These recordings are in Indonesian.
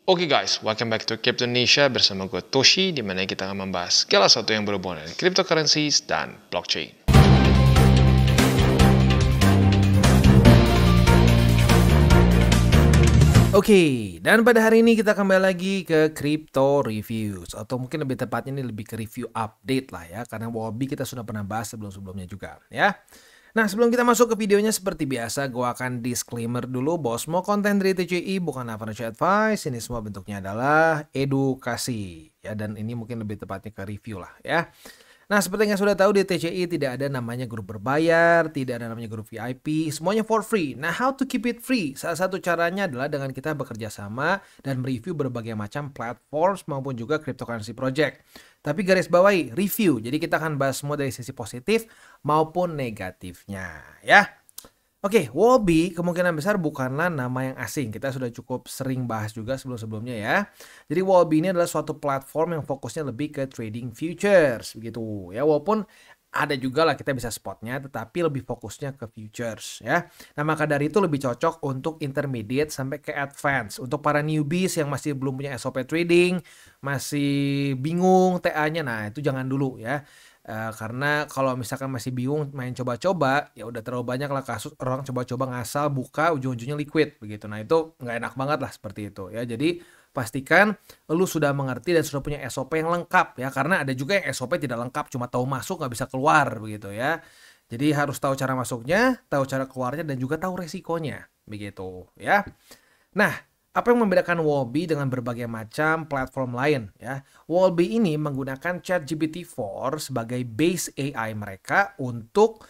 Oke guys, welcome back to Crypto Indonesia bersama gue Toshi, di mana kita akan membahas segala sesuatu yang berhubungan dengan cryptocurrencies dan blockchain. Oke, dan pada hari ini kita kembali lagi ke Crypto Reviews, atau mungkin lebih tepatnya ini lebih ke review update lah ya, karena Wobi kita sudah pernah bahas sebelum-sebelumnya juga ya. Nah, sebelum kita masuk ke videonya seperti biasa, gue akan disclaimer dulu bahwa semua konten dari TCI bukan financial advice, ini semua bentuknya adalah edukasi ya, dan ini mungkin lebih tepatnya ke review lah ya. Nah, seperti yang sudah tahu di TCI tidak ada namanya grup berbayar, tidak ada namanya grup VIP, semuanya for free. Nah, how to keep it free? Salah satu caranya adalah dengan kita bekerja sama dan mereview berbagai macam platform maupun juga cryptocurrency project. Tapi garis bawahi, review. Jadi kita akan bahas semua dari sisi positif maupun negatifnya, ya. Oke, Wobi kemungkinan besar bukanlah nama yang asing. Kita sudah cukup sering bahas juga sebelum-sebelumnya ya. Jadi Wobi ini adalah suatu platform yang fokusnya lebih ke trading futures begitu ya. Walaupun ada juga lah kita bisa spotnya, tetapi lebih fokusnya ke futures ya. Nah, maka dari itu lebih cocok untuk intermediate sampai ke advance. Untuk para newbies yang masih belum punya SOP trading, masih bingung TA-nya, nah itu jangan dulu ya. Karena kalau misalkan masih bingung main coba-coba, ya udah terlalu banyak lah kasus orang coba-coba ngasal buka ujung-ujungnya liquid begitu. Nah itu nggak enak banget lah seperti itu ya. Jadi pastikan lu sudah mengerti dan sudah punya SOP yang lengkap ya. Karena ada juga yang SOP tidak lengkap, cuma tahu masuk nggak bisa keluar begitu ya. Jadi harus tahu cara masuknya, tahu cara keluarnya, dan juga tahu resikonya begitu ya. Nah, apa yang membedakan Wobi dengan berbagai macam platform lain ya? Wobi ini menggunakan ChatGPT-4 sebagai base AI mereka untuk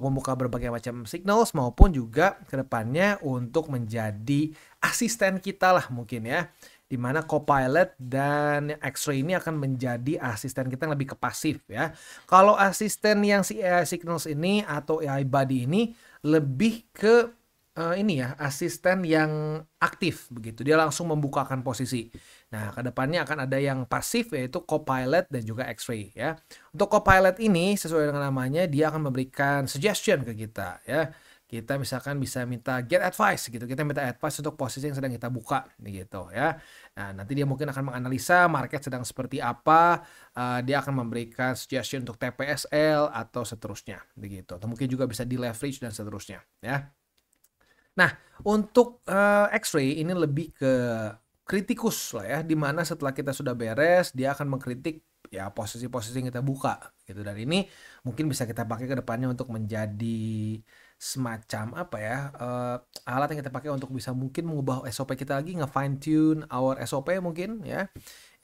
membuka berbagai macam signals maupun juga kedepannya untuk menjadi asisten kita lah mungkin ya. Dimana Copilot dan X-Ray ini akan menjadi asisten kita yang lebih ke pasif ya. Kalau asisten yang si AI signals ini atau AI body ini lebih ke ini ya, asisten yang aktif begitu. Dia langsung membukakan posisi. Nah, kedepannya akan ada yang pasif yaitu Copilot dan juga X-Ray ya. Untuk Copilot ini sesuai dengan namanya dia akan memberikan suggestion ke kita ya. Kita misalkan bisa minta get advice gitu. Kita minta advice untuk posisi yang sedang kita buka gitu ya. Nah, nanti dia mungkin akan menganalisa market sedang seperti apa. Dia akan memberikan suggestion untuk TPSL atau seterusnya begitu. Atau mungkin juga bisa di leverage dan seterusnya ya. Nah, untuk X-Ray ini lebih ke kritikus lah ya, dimana setelah kita sudah beres, dia akan mengkritik ya posisi-posisi yang kita buka gitu. Dan ini mungkin bisa kita pakai ke depannya untuk menjadi semacam apa ya, alat yang kita pakai untuk bisa mungkin mengubah SOP kita lagi, nge-fine tune our SOP mungkin ya.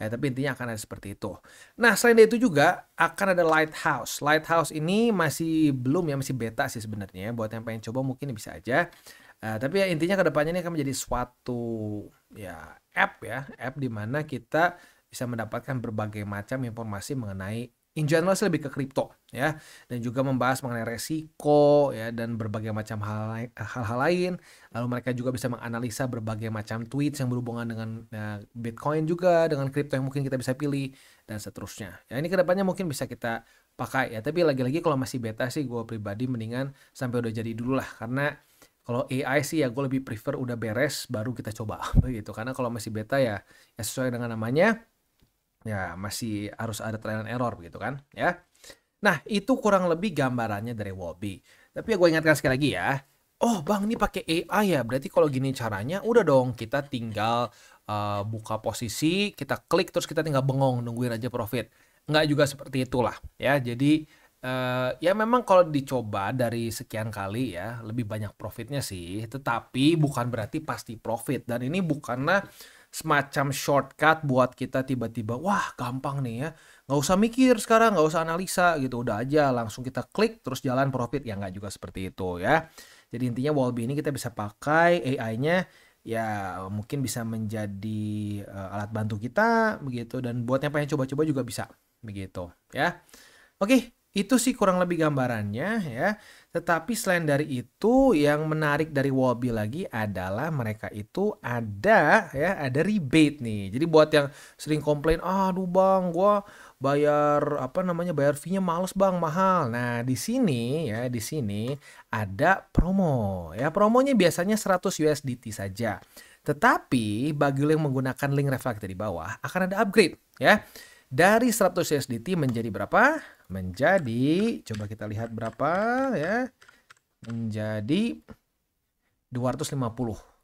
Ya, tapi intinya akan ada seperti itu. Nah, selain dari itu juga akan ada Lighthouse. Lighthouse ini masih belum ya, masih beta sih sebenarnya. Buat yang pengen coba mungkin bisa aja. Tapi ya intinya kedepannya ini akan menjadi suatu ya app di mana kita bisa mendapatkan berbagai macam informasi mengenai in general sih lebih ke kripto ya, dan juga membahas mengenai resiko ya dan berbagai macam hal-hal lain. Lalu mereka juga bisa menganalisa berbagai macam tweets yang berhubungan dengan Bitcoin juga, dengan kripto yang mungkin kita bisa pilih dan seterusnya. Ya ini kedepannya mungkin bisa kita pakai ya, tapi lagi-lagi kalau masih beta sih gue pribadi mendingan sampai udah jadi dulu lah, karena kalau AI sih ya gue lebih prefer udah beres baru kita coba begitu. Karena kalau masih beta ya sesuai dengan namanya ya masih harus ada trial and error begitu kan ya. Nah, itu kurang lebih gambarannya dari Wobi. Tapi ya gue ingatkan sekali lagi ya. Oh bang, ini pakai AI ya. Berarti kalau gini caranya udah dong kita tinggal buka posisi, kita klik terus kita tinggal bengong nungguin aja profit. Nggak juga seperti itulah ya. Jadi ya memang kalau dicoba dari sekian kali ya lebih banyak profitnya sih, tetapi bukan berarti pasti profit. Dan ini bukanlah semacam shortcut buat kita tiba-tiba wah gampang nih ya, nggak usah mikir sekarang, nggak usah analisa gitu, udah aja langsung kita klik terus jalan profit. Ya nggak juga seperti itu ya. Jadi intinya Wobi ini kita bisa pakai AI-nya ya, mungkin bisa menjadi alat bantu kita begitu, dan buat yang pengen coba-coba juga bisa begitu ya. Oke, itu sih kurang lebih gambarannya ya. Tetapi selain dari itu, yang menarik dari Wobi lagi adalah mereka itu ada rebate nih. Jadi buat yang sering komplain, aduh bang, gua bayar fee-nya males bang, mahal. Nah di sini ada promo ya. Promonya biasanya 100 USDT saja. Tetapi bagi lo yang menggunakan link reflector di bawah akan ada upgrade ya. Dari 100 USDT menjadi berapa? Menjadi, coba kita lihat berapa ya. Menjadi 250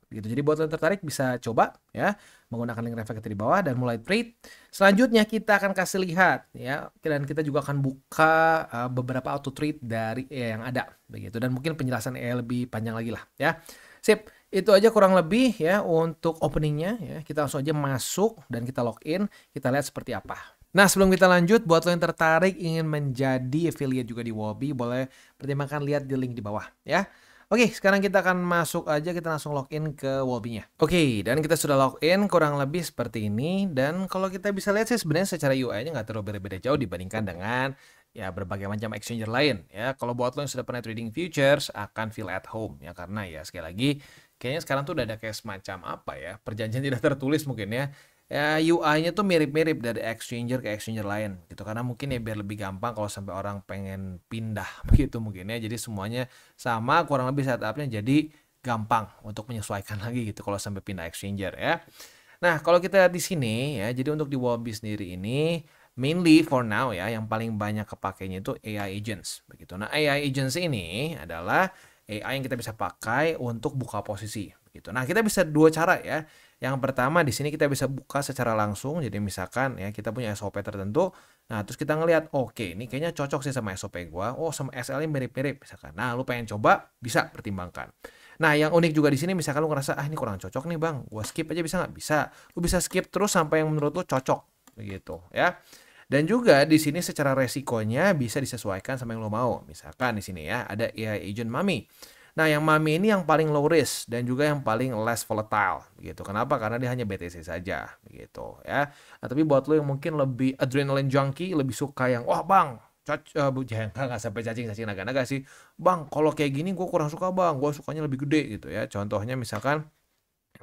gitu. Jadi buat lo yang tertarik bisa coba ya menggunakan link reflector di bawah dan mulai trade. Selanjutnya kita akan kasih lihat ya, dan kita juga akan buka beberapa auto trade dari AI yang ada begitu, dan mungkin penjelasan AI lebih panjang lagi lah ya. Sip, itu aja kurang lebih ya untuk openingnya ya. Kita langsung aja masuk dan kita login, kita lihat seperti apa. Nah, sebelum kita lanjut, buat lo yang tertarik ingin menjadi affiliate juga di Wobi, boleh pertimbangkan lihat di link di bawah ya. Oke, sekarang kita akan masuk aja, kita langsung login ke Wobi-nya. Oke, dan kita sudah login kurang lebih seperti ini. Dan kalau kita bisa lihat sih sebenarnya secara UI-nya nggak terlalu berbeda jauh dibandingkan dengan ya berbagai macam exchanger lain ya. Kalau buat lo yang sudah pernah trading futures akan feel at home ya, karena ya sekali lagi kayaknya sekarang tuh udah ada kayak semacam apa ya, perjanjian tidak tertulis mungkin ya. Ya UI-nya tuh mirip-mirip dari exchanger ke exchanger lain gitu, karena mungkin ya biar lebih gampang kalau sampai orang pengen pindah begitu mungkin ya. Jadi semuanya sama kurang lebih setupnya, jadi gampang untuk menyesuaikan lagi gitu kalau sampai pindah exchanger ya. Nah, kalau kita lihat di sini ya, jadi untuk di Wobi sendiri ini mainly for now ya, yang paling banyak kepakainya itu AI agents begitu. Nah, AI agents ini adalah AI yang kita bisa pakai untuk buka posisi begitu. Nah, kita bisa dua cara ya. Yang pertama di sini kita bisa buka secara langsung. Jadi misalkan ya kita punya SOP tertentu. Nah, terus kita ngelihat, oke, ini kayaknya cocok sih sama SOP gua. Oh, sama SL-nya mirip-mirip misalkan. Nah, lu pengen coba, bisa pertimbangkan. Nah, yang unik juga di sini misalkan lu ngerasa, ini kurang cocok nih, Bang. Gua skip aja bisa nggak? Bisa. Lu bisa skip terus sampai yang menurut lu cocok begitu ya. Dan juga di sini secara resikonya bisa disesuaikan sama yang lo mau. Misalkan di sini ya ada AI agent Mami. Nah, yang Mami ini yang paling low risk dan juga yang paling less volatile gitu. Kenapa? Karena dia hanya BTC saja gitu ya. Nah, tapi buat lo yang mungkin lebih adrenaline junkie, lebih suka yang wah Bang, jangan nggak sampai cacing naga-naga sih. Bang, kalau kayak gini gue kurang suka Bang, gue sukanya lebih gede gitu ya. Contohnya misalkan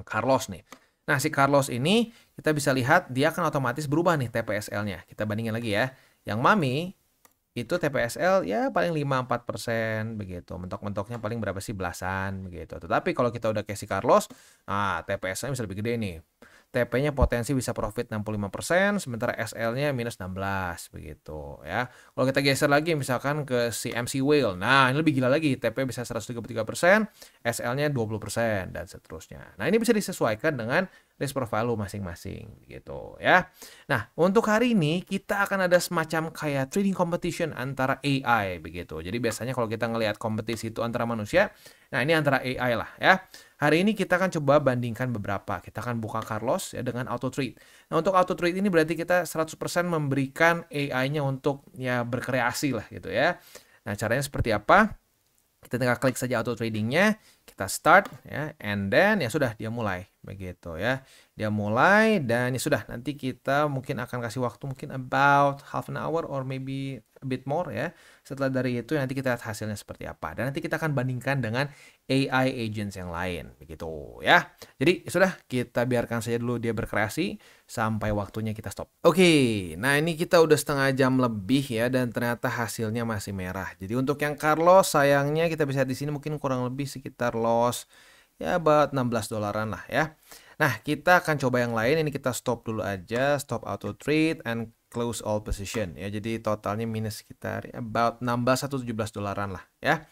Carlos nih. Nah, si Carlos ini kita bisa lihat dia akan otomatis berubah nih TPSL-nya. Kita bandingin lagi ya. Yang Mami itu TPSL ya paling 5-4% begitu. Mentok-mentoknya paling berapa sih, belasan begitu. Tetapi kalau kita udah kayak si Carlos, nah TPSL bisa lebih gede nih. TP-nya potensi bisa profit 65%, sementara SL-nya minus 16 begitu ya. Kalau kita geser lagi misalkan ke si MC Whale. Nah, ini lebih gila lagi, TP bisa 133%, SL-nya 20% dan seterusnya. Nah, ini bisa disesuaikan dengan risk profile lu masing-masing gitu ya. Nah, untuk hari ini kita akan ada semacam kayak trading competition antara AI begitu. Jadi biasanya kalau kita ngelihat kompetisi itu antara manusia, nah ini antara AI lah ya. Hari ini kita akan coba bandingkan beberapa. Kita akan buka Carlos ya dengan auto trade. Nah, untuk auto trade ini berarti kita 100% memberikan AI-nya untuk ya berkreasi lah gitu ya. Nah, caranya seperti apa? Kita tinggal klik saja auto tradingnya, kita start ya, and then ya sudah dia mulai begitu ya. Dia mulai dan ya sudah, nanti kita mungkin akan kasih waktu mungkin about half an hour or maybe a bit more ya. Setelah dari itu nanti kita lihat hasilnya seperti apa, dan nanti kita akan bandingkan dengan AI agents yang lain begitu ya. Jadi sudah, kita biarkan saja dulu dia berkreasi sampai waktunya kita stop. Oke, nah ini kita udah setengah jam lebih ya, dan ternyata hasilnya masih merah. Jadi untuk yang Carlos sayangnya kita bisa di sini mungkin kurang lebih sekitar loss ya about 16 dolaran lah ya. Nah, kita akan coba yang lain. Ini kita stop dulu aja, stop auto trade and close all position ya. Jadi totalnya minus sekitar about 16 atau 17 dolaran lah ya.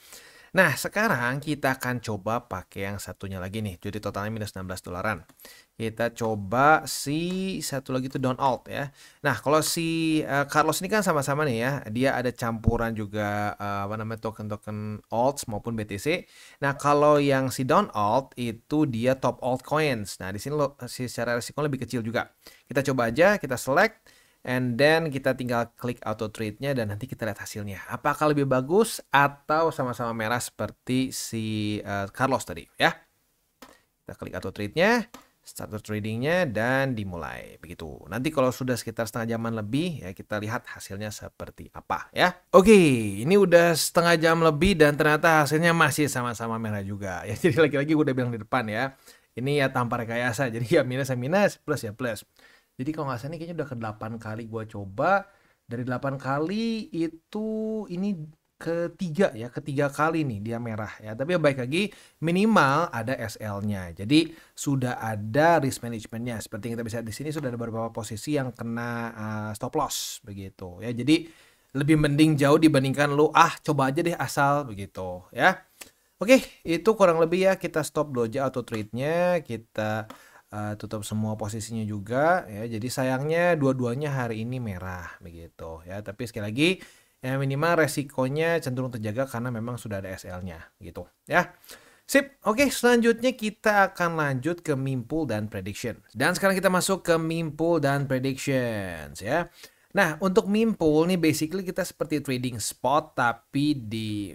Nah, sekarang kita akan coba pakai yang satunya lagi nih. Jadi totalnya minus 16 dolaran. Kita coba si satu lagi itu down alt ya. Nah, kalau si Carlos ini kan sama-sama nih ya. Dia ada campuran juga apa namanya, token-token alts maupun BTC. Nah, kalau yang si down alt itu dia top altcoins. Nah, di sini secara risiko lebih kecil juga. Kita coba aja, kita select. And then kita tinggal klik auto trade-nya dan nanti kita lihat hasilnya. Apakah lebih bagus atau sama-sama merah seperti si Carlos tadi ya. Kita klik auto trade-nya, start trading-nya dan dimulai begitu. Nanti kalau sudah sekitar setengah jaman lebih ya, kita lihat hasilnya seperti apa ya. Oke, ini udah setengah jam lebih dan ternyata hasilnya masih sama-sama merah juga ya. Jadi lagi-lagi gue udah bilang di depan ya. Ini ya tanpa rekayasa. Jadi ya minus ya minus, plus ya plus. Jadi kalau nggak salah ini kayaknya udah ke 8 kali gue coba. Dari 8 kali itu ini ketiga kali nih dia merah ya. Tapi baik lagi minimal ada SL-nya. Jadi sudah ada risk management-nya. Seperti yang kita bisa lihat di sini sudah ada beberapa posisi yang kena stop loss begitu ya. Jadi lebih mending jauh dibandingkan lu coba aja deh asal begitu ya. Oke, itu kurang lebih ya kita stop dulu aja auto trade-nya, kita tutup semua posisinya juga ya. Jadi sayangnya dua-duanya hari ini merah begitu ya. Tapi sekali lagi ya minimal resikonya cenderung terjaga karena memang sudah ada SL-nya gitu ya. Sip, oke selanjutnya kita akan lanjut ke meme pool dan prediction. Dan sekarang kita masuk ke meme pool dan predictions ya. Nah, untuk meme pool nih basically kita seperti trading spot tapi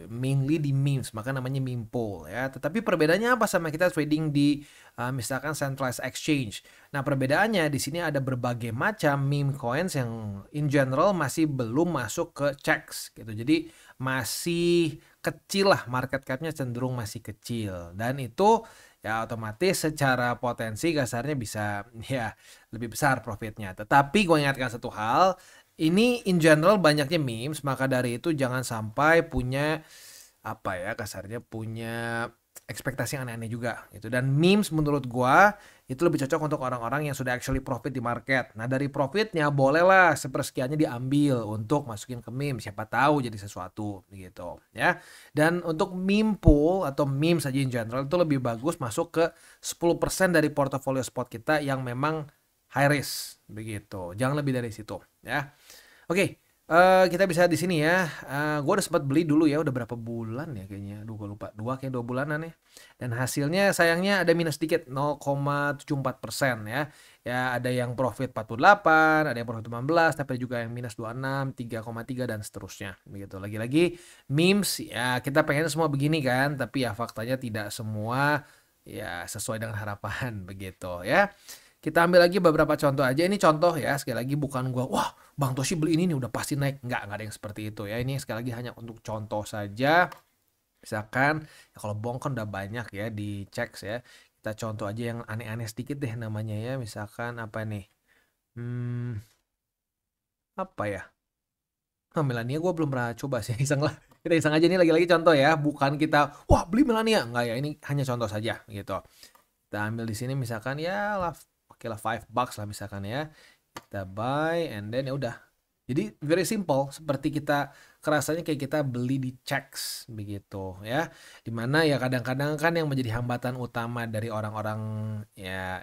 mainly di memes, maka namanya meme pool ya. Tetapi perbedaannya apa sama kita trading di misalkan centralized exchange? Nah, perbedaannya di sini ada berbagai macam meme coins yang in general masih belum masuk ke checks gitu. Jadi masih kecil lah, market cap-nya cenderung masih kecil dan itu ya otomatis secara potensi kasarnya bisa ya lebih besar profitnya. Tetapi gue ingatkan satu hal, ini in general banyaknya memes, maka dari itu jangan sampai punya kasarnya punya ekspektasi yang aneh-aneh juga gitu. Dan memes menurut gua itu lebih cocok untuk orang-orang yang sudah actually profit di market. Nah, dari profitnya bolehlah sepersekiannya diambil untuk masukin ke meme, siapa tahu jadi sesuatu gitu ya. Dan untuk meme pool atau meme saja in general itu lebih bagus masuk ke 10% dari portofolio spot kita yang memang high risk begitu. Jangan lebih dari situ ya. Oke. Kita bisa di sini ya. Gue udah sempat beli dulu ya, udah berapa bulan ya kayaknya. Gue lupa. 2 bulanan ya. Dan hasilnya sayangnya ada minus sedikit 0,74% ya. Ya ada yang profit 48, ada yang profit 15, tapi juga yang minus 26, 3,3 dan seterusnya. Begitu. Lagi-lagi memes ya kita pengen semua begini kan, tapi ya faktanya tidak semua ya sesuai dengan harapan begitu ya. Kita ambil lagi beberapa contoh aja. Ini contoh ya, sekali lagi bukan gua, wah Bang Toshi beli ini nih udah pasti naik. Nggak ada yang seperti itu ya. Ini sekali lagi hanya untuk contoh saja. Misalkan, ya kalau bohong kan udah banyak ya di checks ya. Kita contoh aja yang aneh-aneh sedikit deh namanya ya. Misalkan apa nih? Apa ya? Melania gue belum pernah coba sih, iseng lah. Kita iseng aja nih lagi-lagi contoh ya. Bukan kita, wah beli Melania. Nggak ya, ini hanya contoh saja gitu. Kita ambil di sini misalkan ya lah oke lah $5 lah misalkan ya. Kita buy and then ya udah. Jadi very simple seperti kita kerasanya kayak kita beli di checks begitu ya. Dimana ya kadang-kadang kan yang menjadi hambatan utama dari orang-orang ya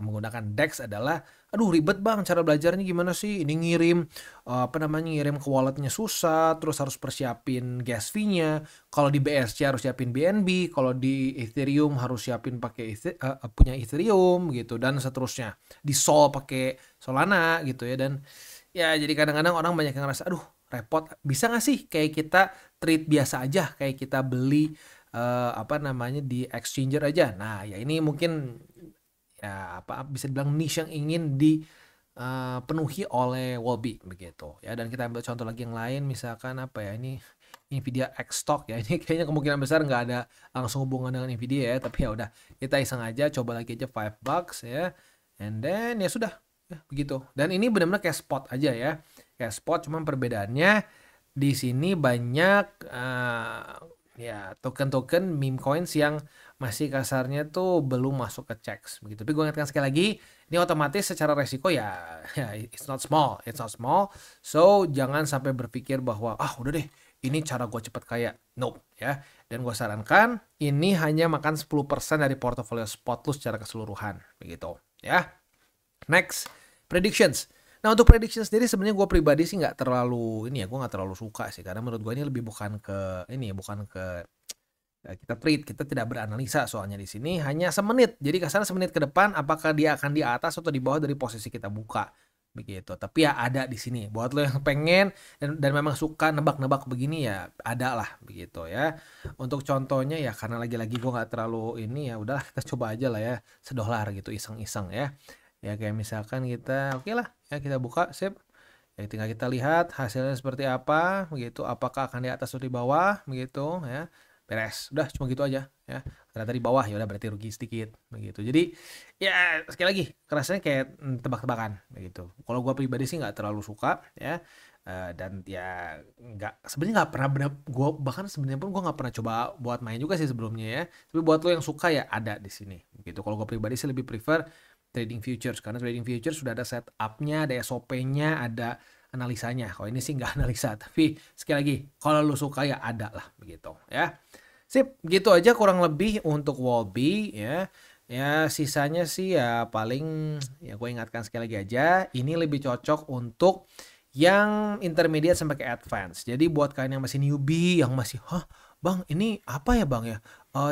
menggunakan DEX adalah aduh ribet bang cara belajarnya gimana sih? Ini ngirim ngirim ke walletnya susah, terus harus persiapin gas fee-nya. Kalau di BSC harus siapin BNB, kalau di Ethereum harus siapin pakai punya Ethereum gitu dan seterusnya. Di Sol pakai Solana gitu ya dan ya jadi kadang-kadang orang banyak yang ngerasa aduh repot. Bisa nggak sih kayak kita trade biasa aja kayak kita beli di exchanger aja. Nah, ya ini mungkin ya bisa dibilang niche yang ingin dipenuhi oleh Wallbe begitu ya. Dan kita ambil contoh lagi yang lain misalkan ini Nvidia X stock ya. Ini kayaknya kemungkinan besar nggak ada langsung hubungan dengan Nvidia ya, tapi ya udah kita iseng aja coba lagi aja $5 ya. And then ya sudah ya, begitu. Dan ini benar-benar kayak spot aja ya. Kayak spot cuman perbedaannya di sini banyak ya token-token meme coins yang masih kasarnya tuh belum masuk ke checks begitu. Tapi gue ingatkan sekali lagi, ini otomatis secara resiko ya it's not small. So jangan sampai berpikir bahwa udah deh ini cara gue cepet kaya. Nope ya. Dan gue sarankan ini hanya makan 10% dari portofolio spot lu secara keseluruhan begitu ya. Next, predictions. Nah untuk prediction sendiri sebenarnya gue pribadi sih nggak terlalu gue nggak terlalu suka sih karena menurut gue ini lebih bukan ke kita trade, kita tidak beranalisa soalnya di sini hanya semenit. Jadi kasarnya semenit ke depan apakah dia akan di atas atau di bawah dari posisi kita buka begitu. Tapi ya ada di sini buat lo yang pengen dan memang suka nebak-nebak begini ya ada lah begitu ya. Untuk contohnya ya karena lagi-lagi gue nggak terlalu ya udahlah kita coba aja lah ya $1 gitu iseng-iseng ya. Ya kayak misalkan kita oke lah ya kita buka sip. Ya tinggal kita lihat hasilnya seperti apa begitu, apakah akan di atas atau di bawah begitu ya. Beres. Udah cuma gitu aja. ya. Ternyata di bawah ya udah berarti rugi sedikit begitu. Jadi ya sekali lagi kerasanya kayak tebak-tebakan begitu. Kalau gua pribadi sih nggak terlalu suka ya. Dan ya sebenarnya nggak pernah benar, gue bahkan sebenarnya pun gue nggak pernah coba buat main juga sih sebelumnya ya. Tapi buat lo yang suka ya ada di sini gitu. Kalau gue pribadi sih lebih prefer trading futures, karena trading futures sudah ada setupnya, ada SOP-nya, ada analisanya. Kalau ini sih nggak analisa, tapi sekali lagi kalau lo suka ya ada lah begitu ya. Sip, gitu aja kurang lebih untuk Wobby ya. Ya sisanya sih ya paling ya gue ingatkan sekali lagi aja, ini lebih cocok untuk yang intermediate sampai ke advance. Jadi buat kalian yang masih newbie, yang masih, hah bang ini apa ya bang ya?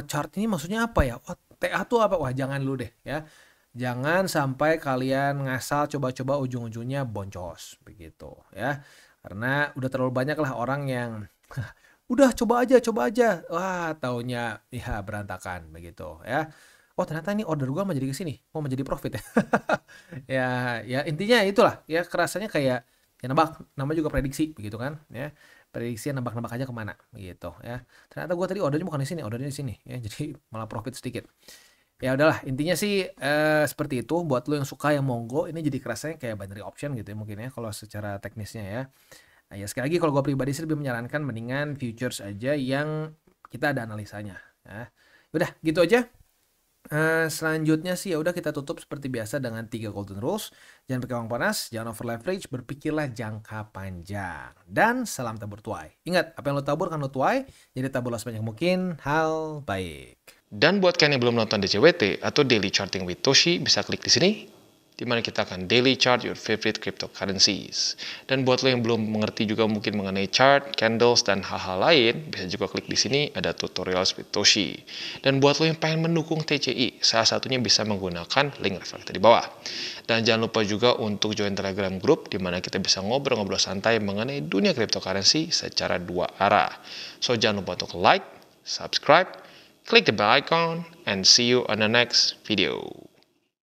Chart ini maksudnya apa ya? Oh, TA tuh apa? Wah jangan dulu deh ya. Jangan sampai kalian ngasal coba-coba ujung-ujungnya boncos begitu ya. Karena udah terlalu banyak lah orang yang udah coba aja. Wah taunya ya berantakan begitu ya. Oh ternyata ini order gua mau jadi kesini, mau menjadi profit ya. Ya intinya itulah ya, kerasanya kayak ya nebak, nama juga prediksi begitu kan ya, prediksi nebak-nebak aja kemana gitu ya. Ternyata gue tadi ordernya bukan di sini, ordernya di sini ya, jadi malah profit sedikit. Ya udahlah, intinya sih seperti itu. Buat lo yang suka yang monggo, ini jadi kerasanya kayak binary option gitu ya mungkin ya kalau secara teknisnya ya. Nah, ya sekali lagi kalau gue pribadi sih lebih menyarankan mendingan futures aja yang kita ada analisanya ya. Udah gitu aja. Selanjutnya sih ya udah kita tutup seperti biasa dengan 3 golden rules. Jangan pakai uang panas, jangan over leverage, berpikirlah jangka panjang, dan salam tabur tuai. Ingat, apa yang lo tabur kan lo tuai, jadi taburlah sebanyak mungkin hal baik. Dan buat kalian yang belum nonton DCWT atau Daily Charting with Toshi, bisa klik di sini, di mana kita akan daily chart your favorite cryptocurrencies. Dan buat lo yang belum mengerti juga mungkin mengenai chart, candles, dan hal-hal lain, bisa juga klik di sini, ada tutorials with Toshi. Dan buat lo yang pengen mendukung TCI, salah satunya bisa menggunakan link referral di bawah. Dan jangan lupa juga untuk join Telegram group, di mana kita bisa ngobrol-ngobrol santai mengenai dunia cryptocurrency secara 2 arah. So jangan lupa untuk like, subscribe, click the bell icon, and see you on the next video.